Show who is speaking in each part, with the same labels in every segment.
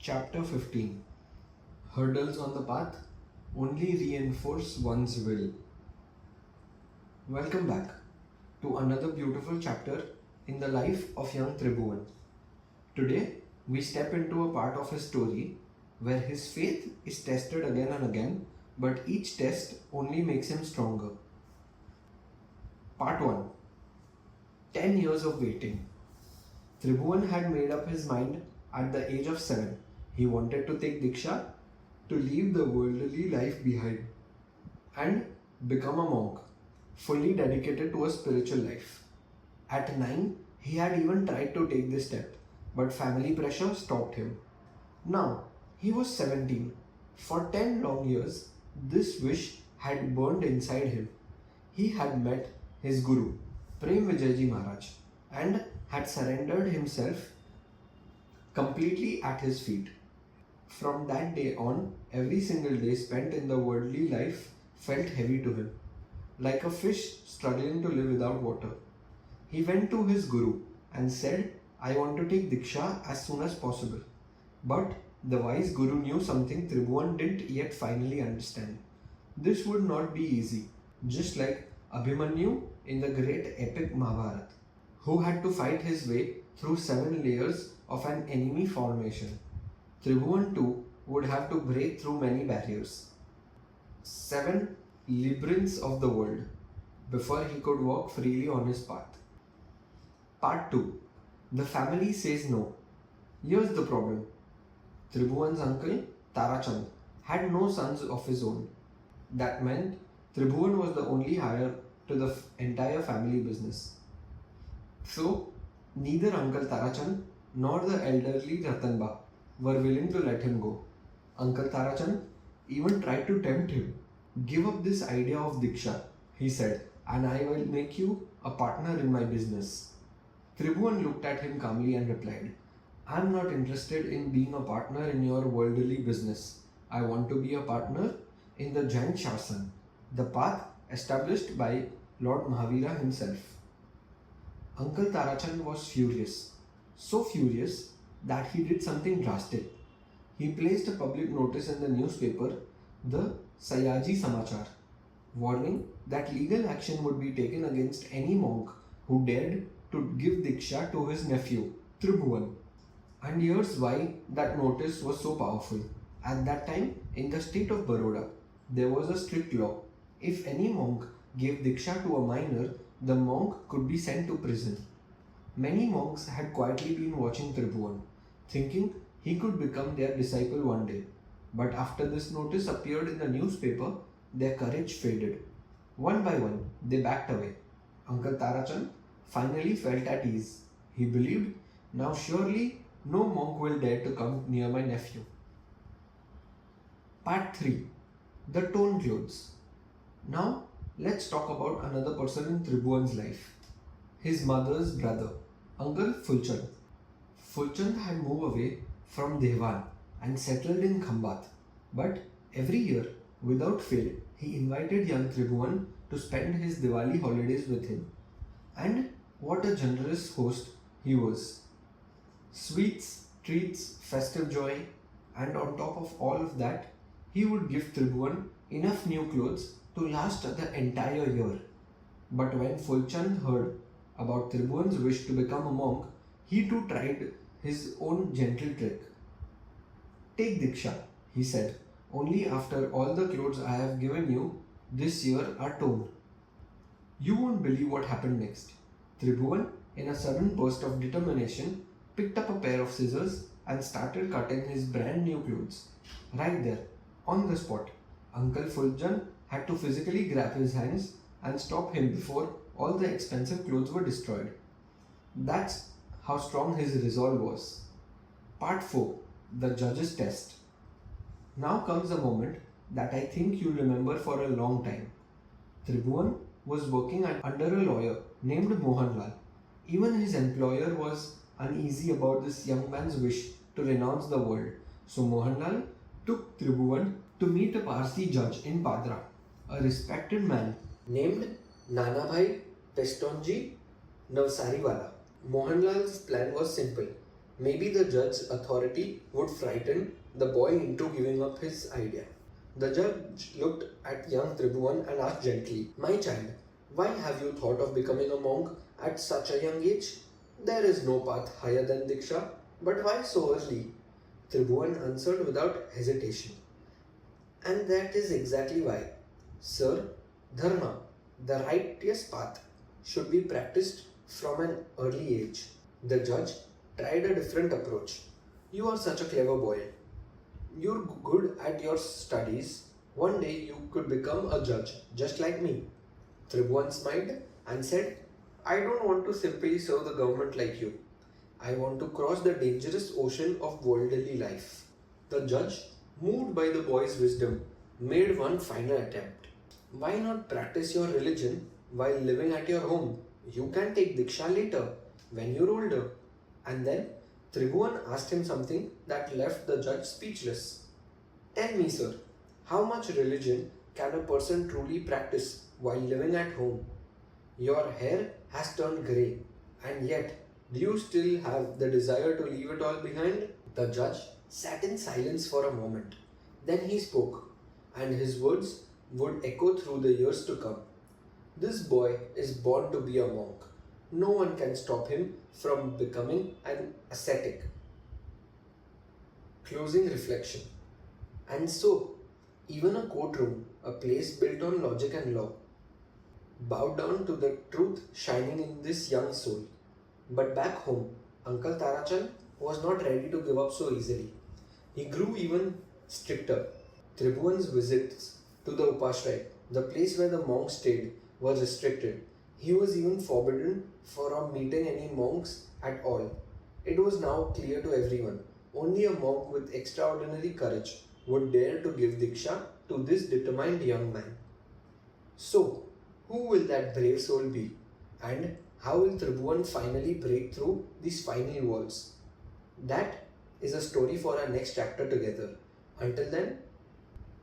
Speaker 1: Chapter 15. Hurdles on the path only reinforce one's will. Welcome back to another beautiful chapter in the life of young Tribhuvan. Today, we step into a part of his story where his faith is tested again and again, but each test only makes him stronger. Part 1. 10 years of waiting. Tribhuvan had made up his mind at the age of 7. He wanted to take diksha, to leave the worldly life behind and become a monk, fully dedicated to a spiritual life. At 9, he had even tried to take this step, but family pressure stopped him. Now, he was 17. For 10 long years, this wish had burned inside him. He had met his guru, Prem Vijayji Maharaj, and had surrendered himself completely at his feet. From that day on, every single day spent in the worldly life felt heavy to him, like a fish struggling to live without water. He went to his guru and said, "I want to take diksha as soon as possible." But the wise guru knew something Tribhuvan didn't yet finally understand. This would not be easy, just like Abhimanyu in the great epic Mahabharata, who had to fight his way through 7 layers of an enemy formation. Tribhuvan too would have to break through many barriers, 7 labyrinths of the world, before he could walk freely on his path. Part 2. The family says no. Here's the problem. Tribhuvan's uncle, Tarachand, had no sons of his own. That meant Tribhuvan was the only heir to the entire family business. So, neither Uncle Tarachand nor the elderly Ratanba were willing to let him go. Uncle Tarachand even tried to tempt him. "Give up this idea of diksha," he said, "and I will make you a partner in my business." Tribhuvan looked at him calmly and replied, "I am not interested in being a partner in your worldly business. I want to be a partner in the Jain Shasan, the path established by Lord Mahavira himself." Uncle Tarachand was furious. So furious that he did something drastic. He placed a public notice in the newspaper, the Sayaji Samachar, warning that legal action would be taken against any monk who dared to give diksha to his nephew, Tribhuvan. And here's why that notice was so powerful. At that time, in the state of Baroda, there was a strict law. If any monk gave diksha to a minor, the monk could be sent to prison. Many monks had quietly been watching Tribhuvan, thinking he could become their disciple one day. But after this notice appeared in the newspaper, their courage faded. One by one, they backed away. Uncle Tarachand finally felt at ease. He believed, now surely no monk will dare to come near my nephew. Part 3. The torn clothes. Now, let's talk about another person in Tribhuvan's life. His mother's brother, Uncle Fulchand. Fulchand had moved away from Devan and settled in Khambat. But every year, without fail, he invited young Tribhuvan to spend his Diwali holidays with him. And what a generous host he was. Sweets, treats, festive joy, and on top of all of that, he would give Tribhuvan enough new clothes to last the entire year. But when Fulchand heard about Tribhuvan's wish to become a monk, he too tried his own gentle trick. "Take diksha," he said, "only after all the clothes I have given you this year are torn." You won't believe what happened next. Tribhuvan, in a sudden burst of determination, picked up a pair of scissors and started cutting his brand new clothes. Right there, on the spot, Uncle Fulchand had to physically grab his hands and stop him before all the expensive clothes were destroyed. That's how strong his resolve was. Part 4. The judge's test. Now comes a moment that I think you'll remember for a long time. Tribhuvan was working under a lawyer named Mohanlal. Even his employer was uneasy about this young man's wish to renounce the world. So Mohanlal took Tribhuvan to meet a Parsi judge in Padra, a respected man named Nanabhai Pestonji Navsariwala. Mohanlal's plan was simple. Maybe the judge's authority would frighten the boy into giving up his idea. The judge looked at young Tribhuvan and asked gently, "My child, why have you thought of becoming a monk at such a young age? There is no path higher than diksha, but why so early?" Tribhuvan answered without hesitation. "And that is exactly why. Sir, dharma, the righteous path, should be practiced from an early age." The judge tried a different approach. "You are such a clever boy. You're good at your studies. One day you could become a judge, just like me." Tribhuvan smiled and said, "I don't want to simply serve the government like you. I want to cross the dangerous ocean of worldly life." The judge, moved by the boy's wisdom, made one final attempt. "Why not practice your religion while living at your home? You can take diksha later, when you're older." And then Tribhuvan asked him something that left the judge speechless. "Tell me, sir, how much religion can a person truly practice while living at home? Your hair has turned grey, and yet do you still have the desire to leave it all behind?" The judge sat in silence for a moment. Then he spoke, and his words would echo through the years to come. "This boy is born to be a monk. No one can stop him from becoming an ascetic." Closing reflection. And so, even a courtroom, a place built on logic and law, bowed down to the truth shining in this young soul. But back home, Uncle Tarachand was not ready to give up so easily. He grew even stricter. Tribhuvan's visits to the Upashray, the place where the monks stayed, were restricted. He was even forbidden from meeting any monks at all. It was now clear to everyone. Only a monk with extraordinary courage would dare to give diksha to this determined young man. So, who will that brave soul be? And how will Tribhuvan finally break through these final walls? That is a story for our next chapter together. Until then,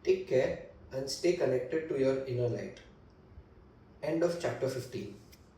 Speaker 1: take care and stay connected to your inner light. End of chapter 15.